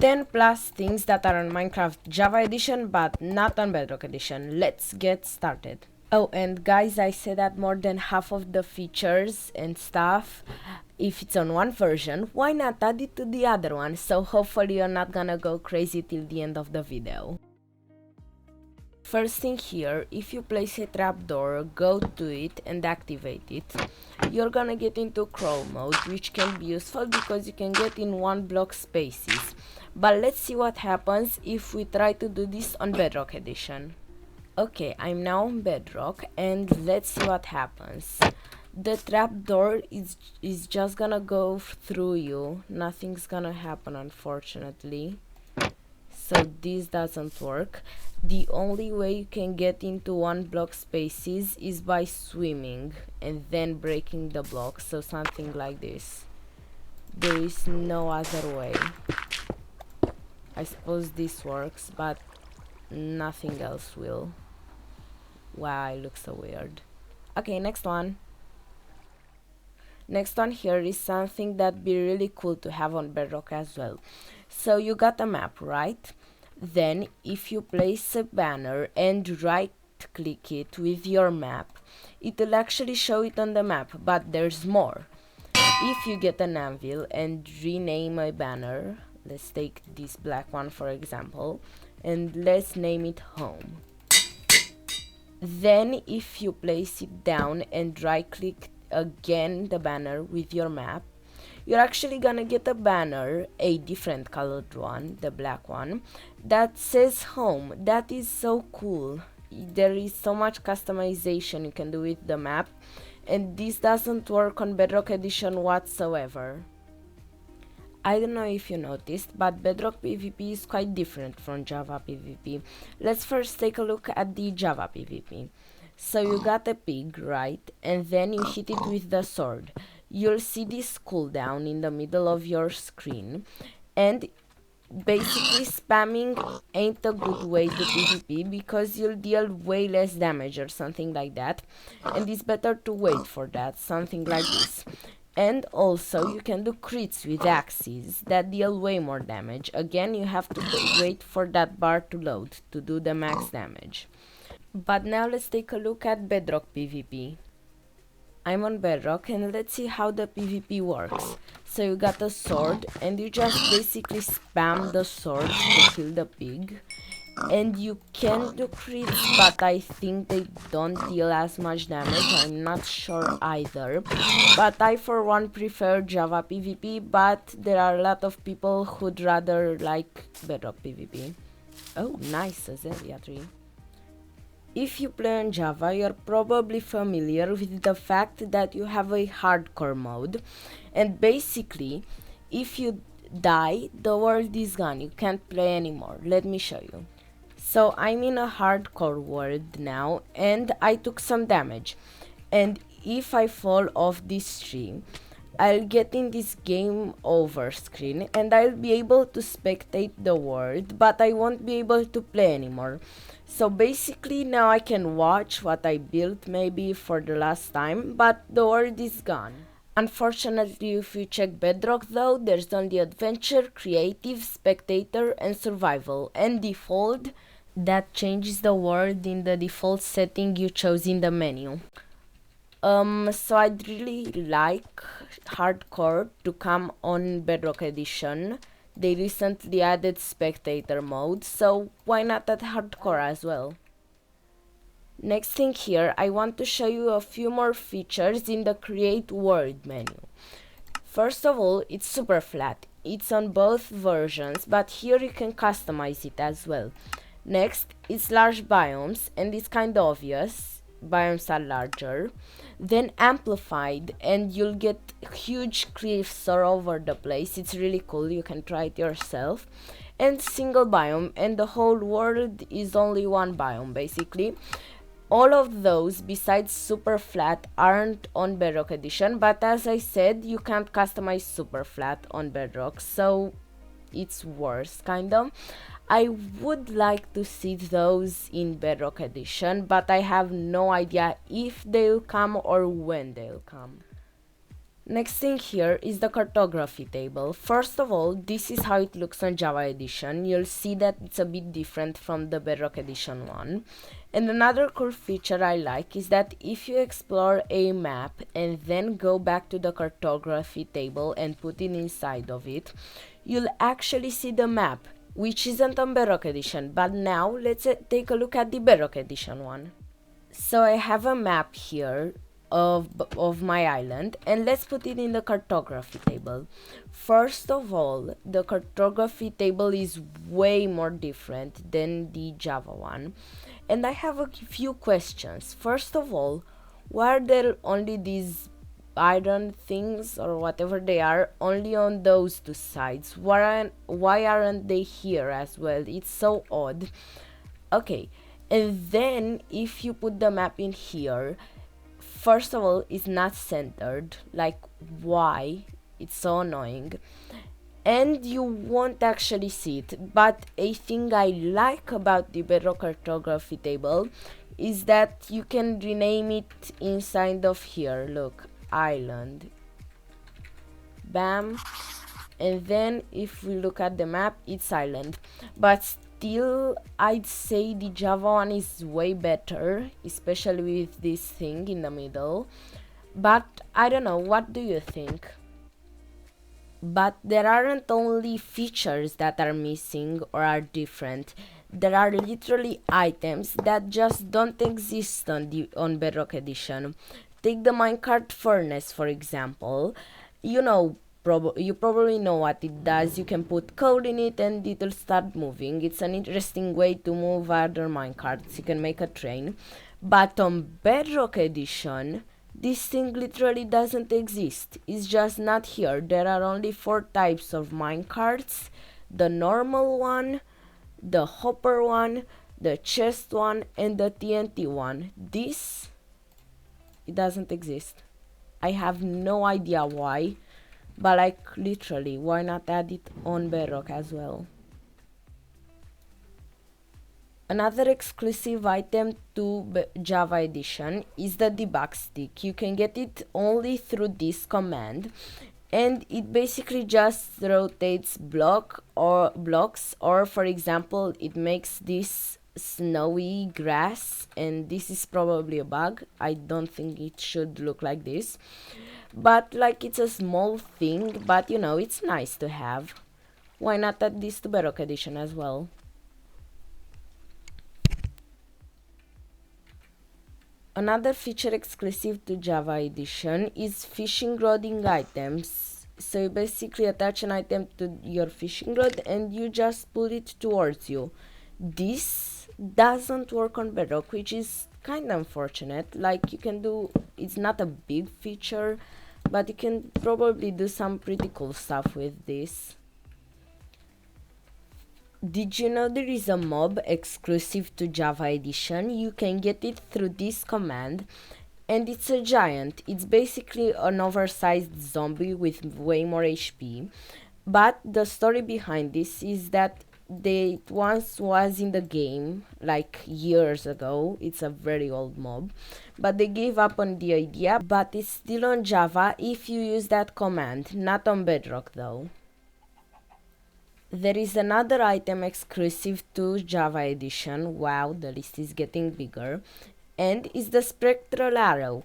10 plus things that are on Minecraft Java Edition but not on Bedrock Edition. Let's get started. Oh, and guys, I said that more than half of the features and stuff, if it's on one version, why not add it to the other one? So hopefully you're not gonna go crazy till the end of the video. First thing here, if you place a trapdoor, go to it and activate it, you're gonna get into crawl mode, which can be useful because you can get in one block spaces. But let's see what happens if we try to do this on Bedrock Edition. Okay, I'm now on Bedrock and let's see what happens. The trapdoor is just gonna go through you, nothing's gonna happen unfortunately. So this doesn't work. The only way you can get into one block spaces is by swimming and then breaking the block, so something like this. There is no other way. I suppose this works, but nothing else will. Wow, it looks so weird. Okay, next one. Next one here is something that'd be really cool to have on Bedrock as well. So you got a map, right? Then if you place a banner and right click it with your map, it will actually show it on the map, but there's more. If you get an anvil and rename a banner, let's take this black one for example, and let's name it home. Then if you place it down and right click again the banner with your map, you're actually gonna get a banner, a different colored one, the black one, that says home. That is so cool. There is so much customization you can do with the map, and this doesn't work on Bedrock Edition whatsoever. I don't know if you noticed, but Bedrock PvP is quite different from Java PvP. Let's first take a look at the Java PvP. So you got a pig, right? And then you hit it with the sword. You'll see this cooldown in the middle of your screen, and basically spamming ain't a good way to PvP because you'll deal way less damage or something like that, and it's better to wait for that, something like this. And also you can do crits with axes that deal way more damage. Again, you have to wait for that bar to load to do the max damage. But now let's take a look at Bedrock PvP. I'm on Bedrock and let's see how the PvP works. So you got a sword and you just basically spam the sword to kill the pig. And you can do crits, but I think they don't deal as much damage. I'm not sure either. But I for one prefer Java PvP, but there are a lot of people who'd rather like Bedrock PvP. Oh, nice, azalea tree. If you play on Java, you're probably familiar with the fact that you have a hardcore mode, and basically, if you die, the world is gone, you can't play anymore. Let me show you. So I'm in a hardcore world now, and I took some damage, and if I fall off this tree, I'll get in this game over screen, and I'll be able to spectate the world, but I won't be able to play anymore. So basically now I can watch what I built maybe for the last time, but the world is gone. Unfortunately, if you check Bedrock though, there's only adventure, creative, spectator and survival, and default. That changes the world in the default setting you chose in the menu. So I'd really like hardcore to come on Bedrock Edition. They recently added spectator mode, so why not add hardcore as well? Next thing here, I want to show you a few more features in the create world menu. First of all, it's super flat. It's on both versions, but here you can customize it as well. Next, it's large biomes, and it's kind of obvious. Biomes are larger. Then amplified, and you'll get huge cliffs all over the place. It's really cool, you can try it yourself. And single biome, and the whole world is only one biome basically. All of those besides super flat aren't on Bedrock Edition, but as I said, you can't customize super flat on Bedrock, so it's worse kinda. I would like to see those in Bedrock Edition, but I have no idea if they'll come or when they'll come. Next thing here is the cartography table. First of all, this is how it looks on Java Edition. You'll see that it's a bit different from the Bedrock Edition one. And another cool feature I like is that if you explore a map and then go back to the cartography table and put it inside of it, you'll actually see the map, which isn't on Bedrock Edition. But now let's take a look at the Bedrock Edition one. So I have a map here of my island, and let's put it in the cartography table. First of all, the cartography table is way more different than the Java one, and I have a few questions. First of all, why are there only these iron things or whatever they are only on those two sides? Why aren't they here as well? It's so odd. Okay, and then if you put the map in here, first of all, it's not centered. Like, why? It's so annoying. And you won't actually see it. But a thing I like about the Bedrock cartography table is that you can rename it inside of here. Look, island. Bam. And then if we look at the map, it's island. But still, I'd say the Java one is way better, especially with this thing in the middle. But I don't know, what do you think? But there aren't only features that are missing or are different. There are literally items that just don't exist on Bedrock Edition. Take the minecart furnace, for example. You know, you probably know what it does. You can put code in it and it'll start moving. It's an interesting way to move other minecarts. You can make a train. But on Bedrock Edition, this thing literally doesn't exist. It's just not here. There are only 4 types of minecarts: the normal one, the hopper one, the chest one, and the TNT one. This, it doesn't exist. I have no idea why, but like literally, why not add it on Bedrock as well? Another exclusive item to Java Edition is the debug stick. You can get it only through this command, and it basically just rotates blocks, or for example, it makes this snowy grass, and this is probably a bug. I don't think it should look like this, but like, it's a small thing, but you know, it's nice to have. Why not add this to Bedrock Edition as well? Another feature exclusive to Java Edition is fishing rodding items. So you basically attach an item to your fishing rod and you just pull it towards you. This doesn't work on Bedrock, which is kind of unfortunate. Like, you can do, it's not a big feature, but you can probably do some pretty cool stuff with this. Did you know there is a mob exclusive to Java Edition? You can get it through this command, and it's a giant. It's basically an oversized zombie with way more HP. But the story behind this is that they once was in the game, like years ago. It's a very old mob, but they gave up on the idea. But it's still on Java if you use that command, not on Bedrock though. There is another item exclusive to Java Edition. Wow, the list is getting bigger. And it's the Spectral arrow.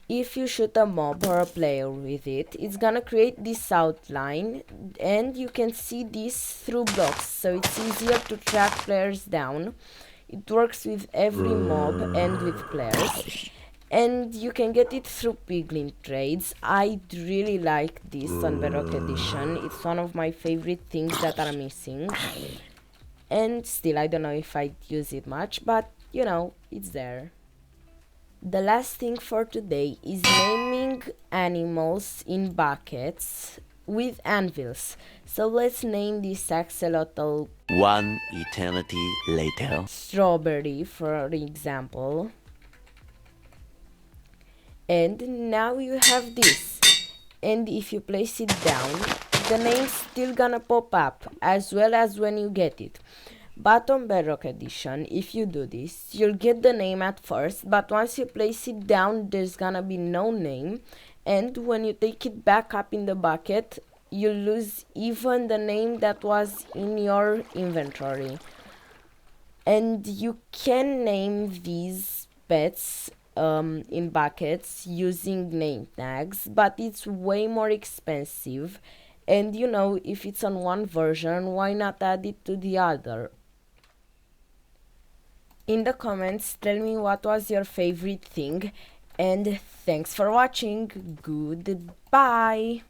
If you shoot a mob or a player with it, it's gonna create this outline, and you can see this through blocks, so it's easier to track players down. It works with every mob and with players. And you can get it through piglin trades. I really like this on Bedrock Edition. It's one of my favorite things that are missing. And still, I don't know if I'd use it much, but you know, it's there. The last thing for today is naming animals in buckets with anvils. So let's name this axolotl 1 eternity later. Strawberry, for example. And now you have this, and if you place it down, the name's still gonna pop up as well as when you get it. But on Bedrock Edition, if you do this, you'll get the name at first, but once you place it down, there's gonna be no name, and when you take it back up in the bucket, you lose even the name that was in your inventory. And you can name these pets in buckets using name tags, but it's way more expensive. And you know, if it's on one version, why not add it to the other? In the comments, tell me what was your favorite thing, and thanks for watching. Goodbye!